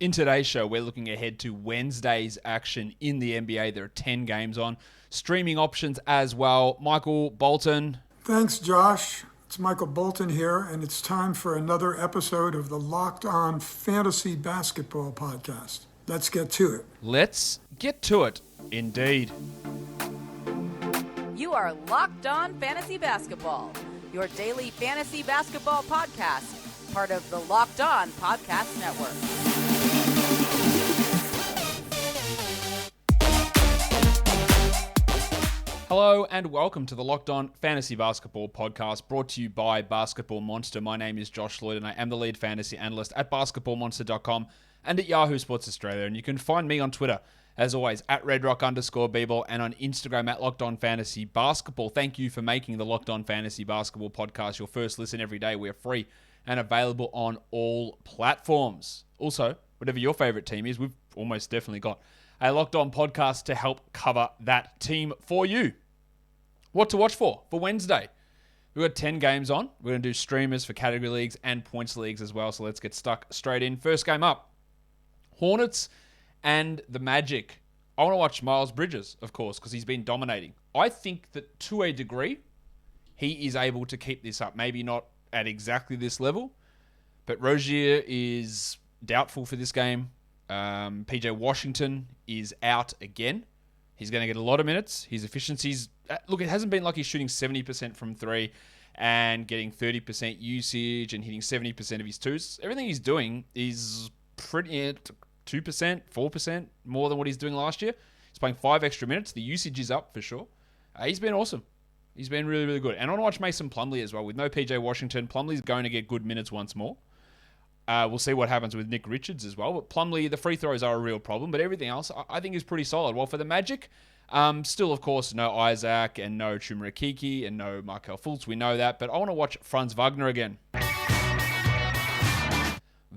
In today's show, we're looking ahead to Wednesday's action in the NBA. There are 10 games on. Streaming options as well. Michael Bolton. Thanks, Josh. It's Michael Bolton here, and it's time for another episode of the Locked On Fantasy Basketball Podcast. Let's get to it. Let's get to it, indeed. You are Locked On Fantasy Basketball, your daily fantasy basketball podcast, part of the Locked On Podcast Network. Hello and welcome to the Locked On Fantasy Basketball Podcast, brought to you by Basketball Monster. My name is Josh Lloyd and I am the lead fantasy analyst at basketballmonster.com and at Yahoo Sports Australia. And you can find me on Twitter, as always, at redrock_bball and on Instagram at Locked On Fantasy Basketball. Thank you for making the Locked On Fantasy Basketball Podcast your first listen every day. We are free and available on all platforms. Also, whatever your favorite team is, we've almost definitely got a Locked On podcast to help cover that team for you. What to watch for Wednesday? We've got 10 games on. We're going to do streamers for category leagues and points leagues as well, so let's get stuck straight in. First game up, Hornets and the Magic. I want to watch Miles Bridges, of course, because he's been dominating. I think that to a degree, he is able to keep this up. Maybe not at exactly this level, but Rozier is doubtful for this game. PJ Washington is out again. He's going to get a lot of minutes. His efficiency's... Look, it hasn't been like he's shooting 70% from three and getting 30% usage and hitting 70% of his twos. Everything he's doing is pretty 2%, 4% more than what he's doing last year. He's playing 5 extra minutes. The usage is up for sure. He's been awesome. He's been really, really good. And I want to watch Mason Plumlee as well. With no PJ Washington, Plumlee's going to get good minutes once more. We'll see what happens with Nick Richards as well. But Plumlee, the free throws are a real problem. But everything else, I think, is pretty solid. Well, for the Magic, still, of course, no Isaac and no Chuma Okeke and no Markelle Fultz. We know that. But I want to watch Franz Wagner again.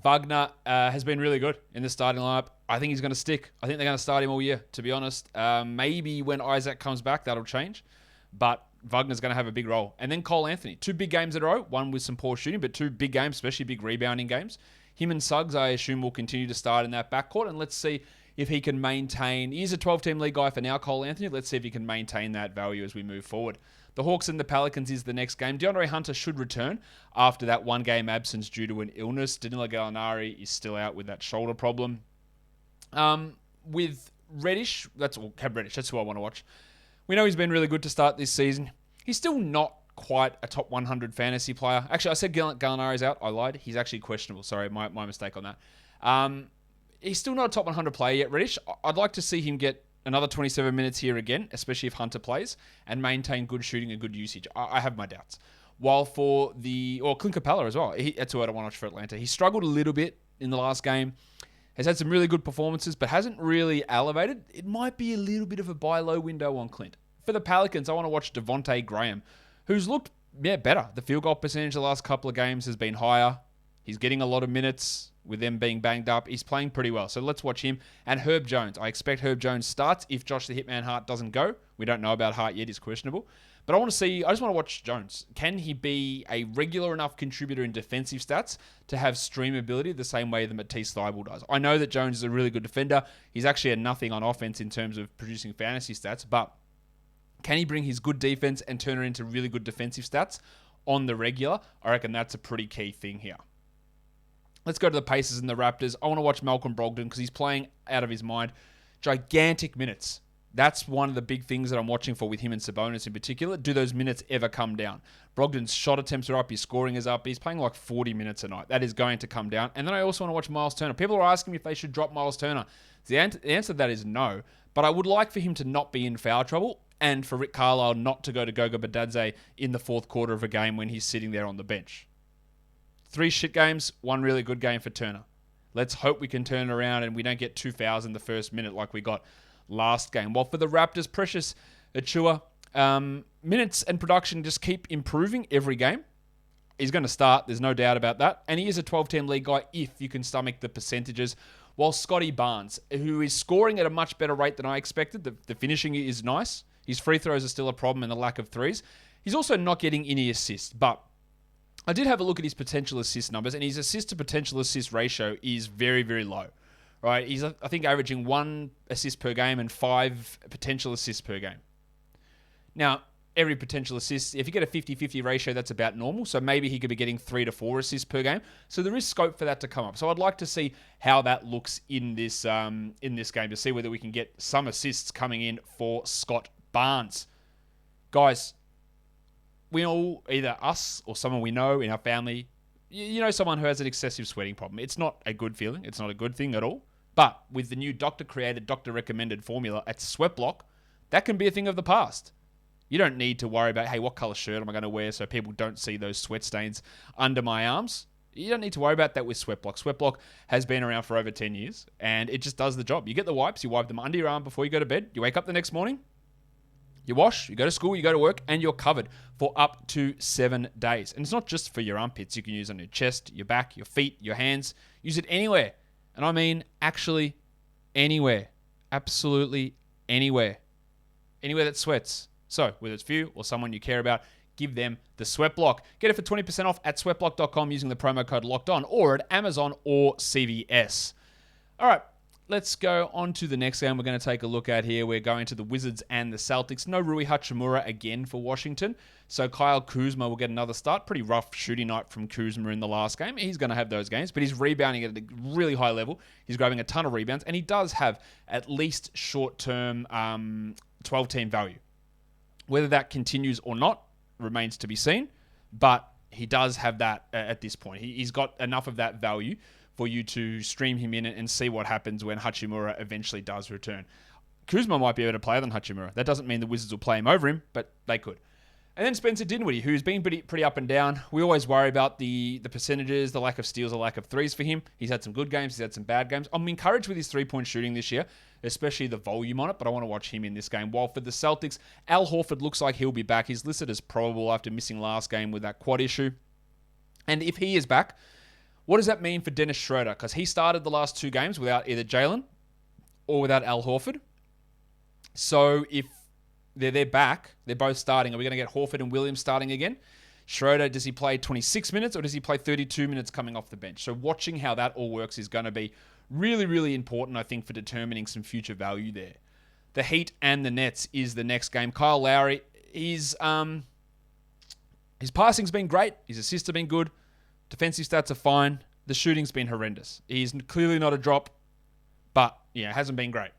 Wagner has been really good in the starting lineup. I think he's going to stick. I think they're going to start him all year, to be honest. Maybe when Isaac comes back, that'll change. But Wagner's going to have a big role. And then Cole Anthony. 2 big games in a row. One with some poor shooting, but 2 big games, especially big rebounding games. Him and Suggs, I assume, will continue to start in that backcourt. And let's see if he can maintain... He's a 12-team league guy for now, Cole Anthony. Let's see if he can maintain that value as we move forward. The Hawks and the Pelicans is the next game. DeAndre Hunter should return after that 1-game absence due to an illness. Danilo Gallinari is still out with that shoulder problem. With Reddish, Cam Reddish, that's who I want to watch. We know he's been really good to start this season. He's still not quite a top 100 fantasy player. Actually, I said Gallinari's out. I lied. He's actually questionable. Sorry, my mistake on that. He's still not a top 100 player yet, Reddish. I'd like to see him get another 27 minutes here again, especially if Hunter plays, and maintain good shooting and good usage. I have my doubts. While for Clint Capella as well. That's who I don't want to watch for Atlanta. He struggled a little bit in the last game. Has had some really good performances, but hasn't really elevated. It might be a little bit of a buy low window on Clint. For the Pelicans, I want to watch Devontae Graham, who's looked better. The field goal percentage the last couple of games has been higher. He's getting a lot of minutes with them being banged up. He's playing pretty well, so let's watch him. And Herb Jones. I expect Herb Jones starts if Josh the Hitman Hart doesn't go. We don't know about Hart yet. He's questionable. But I just want to watch Jones. Can he be a regular enough contributor in defensive stats to have streamability the same way that Matisse Thybulle does? I know that Jones is a really good defender. He's actually a nothing on offense in terms of producing fantasy stats, but can he bring his good defense and turn it into really good defensive stats on the regular? I reckon that's a pretty key thing here. Let's go to the Pacers and the Raptors. I want to watch Malcolm Brogdon because he's playing out of his mind. Gigantic minutes. That's one of the big things that I'm watching for with him and Sabonis in particular. Do those minutes ever come down? Brogdon's shot attempts are up. His scoring is up. He's playing like 40 minutes a night. That is going to come down. And then I also want to watch Miles Turner. People are asking me if they should drop Miles Turner. The answer to that is no. But I would like for him to not be in foul trouble and for Rick Carlisle not to go to Goga Bitadze in the fourth quarter of a game when he's sitting there on the bench. 3 shit games, 1 really good game for Turner. Let's hope we can turn it around and we don't get 2 fouls in the first minute like we got last game. While for the Raptors, Precious Achiuwa, minutes and production just keep improving every game. He's going to start, there's no doubt about that. And he is a 12-team league guy if you can stomach the percentages. While Scotty Barnes, who is scoring at a much better rate than I expected, the finishing is nice. His free throws are still a problem and the lack of threes. He's also not getting any assists, but I did have a look at his potential assist numbers, and his assist to potential assist ratio is very, very low. right? He's, I think, averaging 1 assist per game and 5 potential assists per game. Now, every potential assist, if you get a 50-50 ratio, that's about normal. So maybe he could be getting 3 to 4 assists per game. So there is scope for that to come up. So I'd like to see how that looks in this game to see whether we can get some assists coming in for Scott Barnes. Guys, we all, either us or someone we know in our family, you know someone who has an excessive sweating problem. It's not a good feeling. It's not a good thing at all. But with the new doctor-created, doctor-recommended formula at Sweatblock, that can be a thing of the past. You don't need to worry about, hey, what color shirt am I going to wear so people don't see those sweat stains under my arms? You don't need to worry about that with Sweatblock. Sweatblock has been around for over 10 years, and it just does the job. You get the wipes, you wipe them under your arm before you go to bed. You wake up the next morning, you wash, you go to school, you go to work, and you're covered for up to 7 days. And it's not just for your armpits. You can use it on your chest, your back, your feet, your hands. Use it anywhere. And I mean actually anywhere. Absolutely anywhere. Anywhere that sweats. So, whether it's for you or someone you care about, give them the Sweatblock. Get it for 20% off at sweatblock.com using the promo code LOCKEDON or at Amazon or CVS. All right, let's go on to the next game we're going to take a look at here. We're going to the Wizards and the Celtics. No Rui Hachimura again for Washington. So Kyle Kuzma will get another start. Pretty rough shooting night from Kuzma in the last game. He's going to have those games, but he's rebounding at a really high level. He's grabbing a ton of rebounds, and he does have at least short-term 12-team value. Whether that continues or not remains to be seen, but he does have that at this point. He's got enough of that value for you to stream him in and see what happens when Hachimura eventually does return. Kuzma might be able to play than Hachimura. That doesn't mean the Wizards will play him over him, but they could. And then Spencer Dinwiddie, who's been pretty up and down. We always worry about the percentages, the lack of steals, the lack of threes for him. He's had some good games. He's had some bad games. I'm encouraged with his three-point shooting this year, especially the volume on it, but I want to watch him in this game. While for the Celtics, Al Horford looks like he'll be back. He's listed as probable after missing last game with that quad issue. And if he is back, what does that mean for Dennis Schroeder? Because he started the last 2 games without either Jalen or without Al Horford. So if they're back, they're both starting, are we going to get Horford and Williams starting again? Schroeder, does he play 26 minutes or does he play 32 minutes coming off the bench? So watching how that all works is going to be really, really important, I think, for determining some future value there. The Heat and the Nets is the next game. Kyle Lowry, his passing's been great. His assists have been good. Defensive stats are fine. The shooting's been horrendous. He's clearly not a drop, but yeah, it hasn't been great.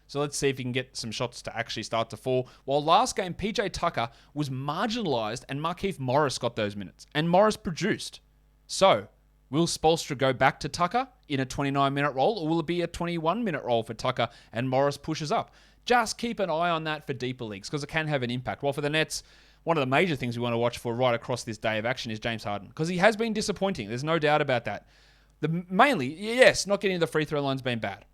So let's see if he can get some shots to actually start to fall. While last game, PJ Tucker was marginalized and Markieff Morris got those minutes. And Morris produced. So, will Spoelstra go back to Tucker in a 29-minute role, or will it be a 21-minute role for Tucker and Morris pushes up? Just keep an eye on that for deeper leagues, because it can have an impact. While for the Nets, one of the major things we want to watch for right across this day of action is James Harden, because he has been disappointing. There's no doubt about that. Mainly, yes, not getting to the free throw line's been bad.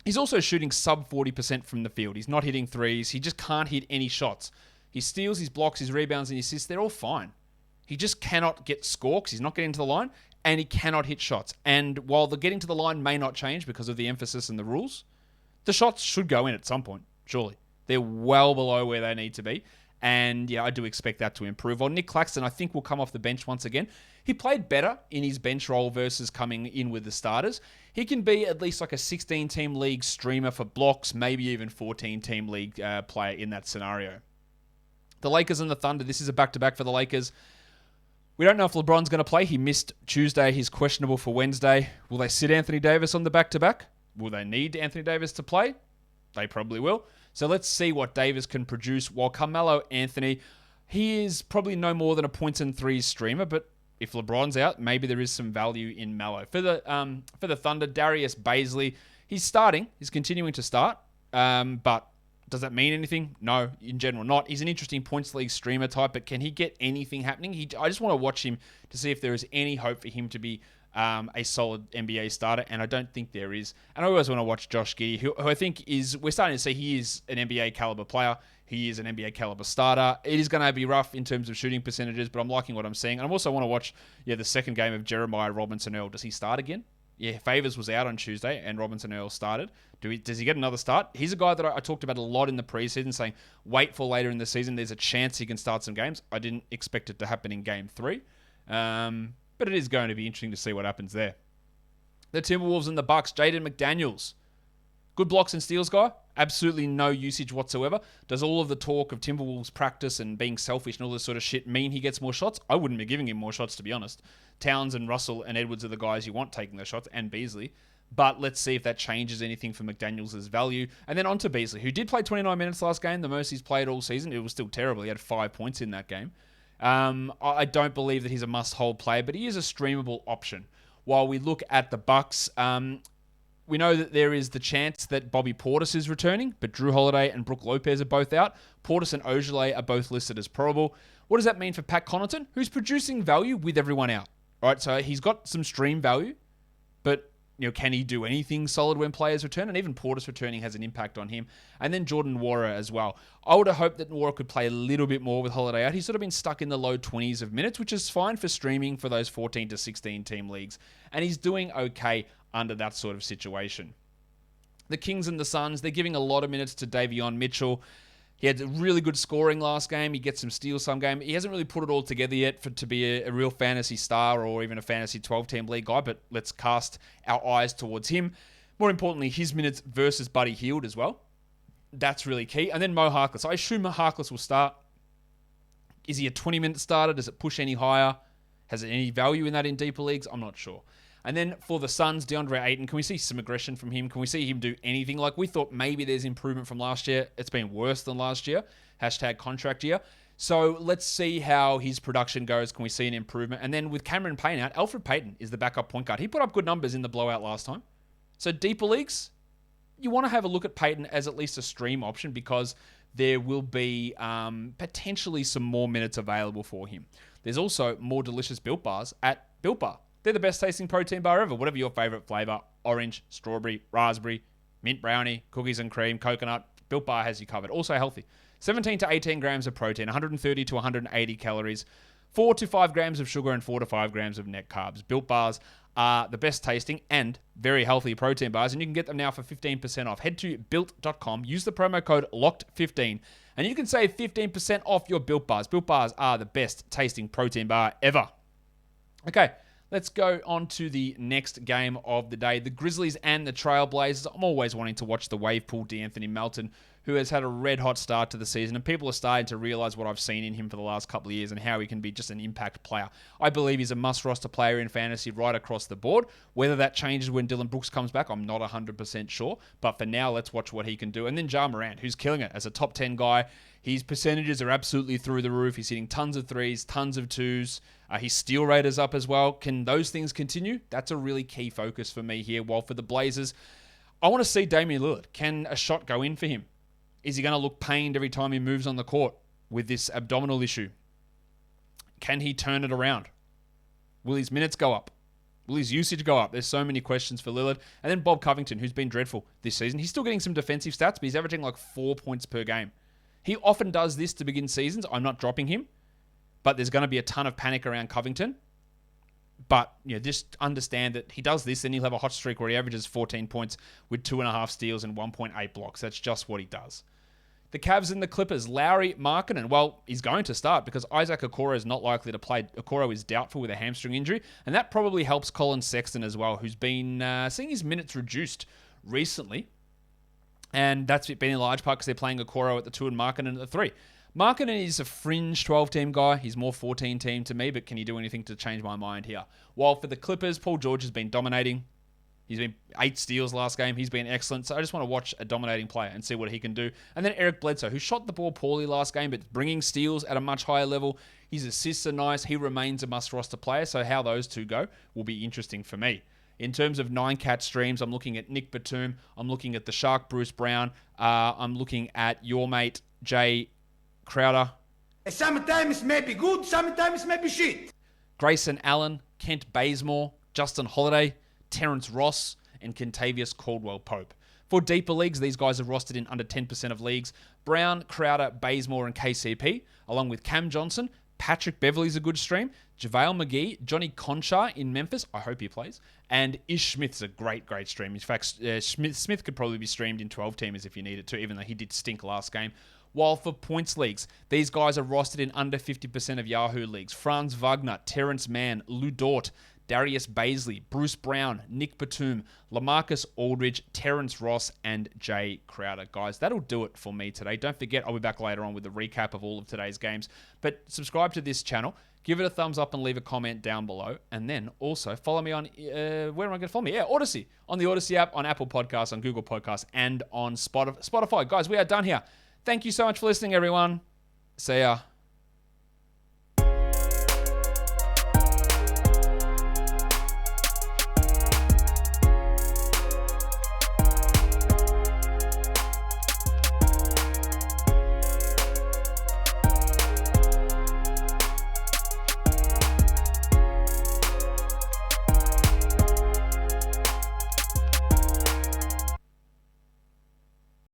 He's also shooting sub 40% from the field. He's not hitting threes. He just can't hit any shots. His steals, his blocks, his rebounds, and his assists, they're all fine. He just cannot get score because he's not getting to the line, and he cannot hit shots. And while the getting to the line may not change because of the emphasis and the rules, the shots should go in at some point, surely. They're well below where they need to be. And yeah, I do expect that to improve. Well, Nick Claxton, I think, will come off the bench once again. He played better in his bench role versus coming in with the starters. He can be at least like a 16-team league streamer for blocks, maybe even 14-team league player in that scenario. The Lakers and the Thunder, this is a back-to-back for the Lakers. We don't know if LeBron's going to play. He missed Tuesday. He's questionable for Wednesday. Will they sit Anthony Davis on the back-to-back? Will they need Anthony Davis to play? They probably will. So let's see what Davis can produce. While Carmelo Anthony, he is probably no more than a points and threes streamer, but if LeBron's out, maybe there is some value in Melo. For the Thunder, Darius Bazley, he's starting. He's continuing to start, but does that mean anything? No, in general not. He's an interesting points league streamer type, but can he get anything happening? I just want to watch him to see if there is any hope for him to be a solid NBA starter, and I don't think there is. And I always want to watch Josh Giddey, who I think we're starting to see he is an NBA caliber player. He is an NBA caliber starter. It is going to be rough in terms of shooting percentages, but I'm liking what I'm seeing. And I also want to watch the second game of Jeremiah Robinson-Earl. Does he start again? Yeah, Favors was out on Tuesday, and Robinson-Earl started. Does he get another start? He's a guy that I talked about a lot in the preseason, saying wait for later in the season. There's a chance he can start some games. I didn't expect it to happen in Game 3. But it is going to be interesting to see what happens there. The Timberwolves and the Bucks, Jaden McDaniels. Good blocks and steals guy. Absolutely no usage whatsoever. Does all of the talk of Timberwolves practice and being selfish and all this sort of shit mean he gets more shots? I wouldn't be giving him more shots, to be honest. Towns and Russell and Edwards are the guys you want taking those shots, and Beasley. But let's see if that changes anything for McDaniels' value. And then on to Beasley, who did play 29 minutes last game, the most he's played all season. It was still terrible. He had 5 points in that game. I don't believe that he's a must-hold player, but he is a streamable option. While we look at the Bucks, we know that there is the chance that Bobby Portis is returning, but Drew Holiday and Brook Lopez are both out. Portis and Ogilvy are both listed as probable. What does that mean for Pat Connaughton, who's producing value with everyone out? Right, so he's got some stream value, but can he do anything solid when players return? And even Portis returning has an impact on him. And then Jordan Nwora as well. I would have hoped that Nwora could play a little bit more with Holiday out. He's sort of been stuck in the low 20s of minutes, which is fine for streaming for those 14 to 16 team leagues. And he's doing okay under that sort of situation. The Kings and the Suns, they're giving a lot of minutes to Davion Mitchell. He had really good scoring last game. He gets some steals some game. He hasn't really put it all together yet to be a real fantasy star or even a fantasy 12-team league guy, but let's cast our eyes towards him. More importantly, his minutes versus Buddy Hield as well. That's really key. And then Mo Harkless. I assume Mo Harkless will start. Is he a 20-minute starter? Does it push any higher? Has it any value in that in deeper leagues? I'm not sure. And then for the Suns, DeAndre Ayton, can we see some aggression from him? Can we see him do anything? Like we thought maybe there's improvement from last year. It's been worse than last year. # contract year. So let's see how his production goes. Can we see an improvement? And then with Cameron Payne out, Alfred Payton is the backup point guard. He put up good numbers in the blowout last time. So deeper leagues, you want to have a look at Payton as at least a stream option because there will be potentially some more minutes available for him. There's also more delicious Built Bars at Built Bar. They're the best tasting protein bar ever. Whatever your favorite flavor, orange, strawberry, raspberry, mint brownie, cookies and cream, coconut, Built Bar has you covered. Also healthy. 17 to 18 grams of protein, 130 to 180 calories, 4 to 5 grams of sugar, and 4 to 5 grams of net carbs. Built Bars are the best tasting and very healthy protein bars, and you can get them now for 15% off. Head to built.com, use the promo code LOCKED15, and you can save 15% off your Built Bars. Built Bars are the best tasting protein bar ever. Okay. Let's go on to the next game of the day. The Grizzlies and the Trailblazers. I'm always wanting to watch the wave pool D'Anthony Melton, who has had a red-hot start to the season, and people are starting to realize what I've seen in him for the last couple of years and how he can be just an impact player. I believe he's a must-roster player in fantasy right across the board. Whether that changes when Dylan Brooks comes back, I'm not 100% sure. But for now, let's watch what he can do. And then Ja Morant, who's killing it as a top 10 guy. His percentages are absolutely through the roof. He's hitting tons of threes, tons of twos. His steal rate is up as well. Can those things continue? That's a really key focus for me here. While for the Blazers, I want to see Damian Lillard. Can a shot go in for him? Is he going to look pained every time he moves on the court with this abdominal issue? Can he turn it around? Will his minutes go up? Will his usage go up? There's so many questions for Lillard. And then Bob Covington, who's been dreadful this season. He's still getting some defensive stats, but he's averaging like 4 points per game. He often does this to begin seasons. I'm not dropping him, but there's going to be a ton of panic around Covington. But just understand that he does this, and he'll have a hot streak where he averages 14 points with 2.5 steals and 1.8 blocks. That's just what he does. The Cavs and the Clippers, Lowry, Markkanen. Well, he's going to start because Isaac Okoro is not likely to play. Okoro is doubtful with a hamstring injury, and that probably helps Colin Sexton as well, who's been seeing his minutes reduced recently. And that's been in large part because they're playing Okoro at the 2 and Markkanen at the 3. Markkanen is a fringe 12-team guy. He's more 14-team to me, but can he do anything to change my mind here? While for the Clippers, Paul George has been dominating. He's been 8 steals last game. He's been excellent. So I just want to watch a dominating player and see what he can do. And then Eric Bledsoe, who shot the ball poorly last game, but bringing steals at a much higher level. His assists are nice. He remains a must-roster player. So how those two go will be interesting for me. In terms of 9-cat streams, I'm looking at Nick Batum. I'm looking at the Shark Bruce Brown. I'm looking at your mate, Jay Crowder. Sometimes it may be good, sometimes it may be shit. Grayson Allen, Kent Bazemore, Justin Holiday, Terrence Ross, and Kentavious Caldwell-Pope. For deeper leagues, these guys are rostered in under 10% of leagues. Brown, Crowder, Bazemore, and KCP, along with Cam Johnson. Patrick Beverley's a good stream. JaVale McGee, Johnny Conchar in Memphis. I hope he plays. And Ish Smith's a great stream. In fact, Smith could probably be streamed in 12-teamers if you need it to, even though he did stink last game. While for points leagues, these guys are rostered in under 50% of Yahoo leagues. Franz Wagner, Terrence Mann, Lou Dort, Darius Baisley, Bruce Brown, Nick Batum, LaMarcus Aldridge, Terrence Ross, and Jay Crowder. Guys, that'll do it for me today. Don't forget, I'll be back later on with a recap of all of today's games. But subscribe to this channel. Give it a thumbs up and leave a comment down below. And then also follow me on, where am I going to follow me? Yeah, Odyssey. On the Odyssey app, on Apple Podcasts, on Google Podcasts, and on Spotify. Guys, we are done here. Thank you so much for listening, everyone. See ya.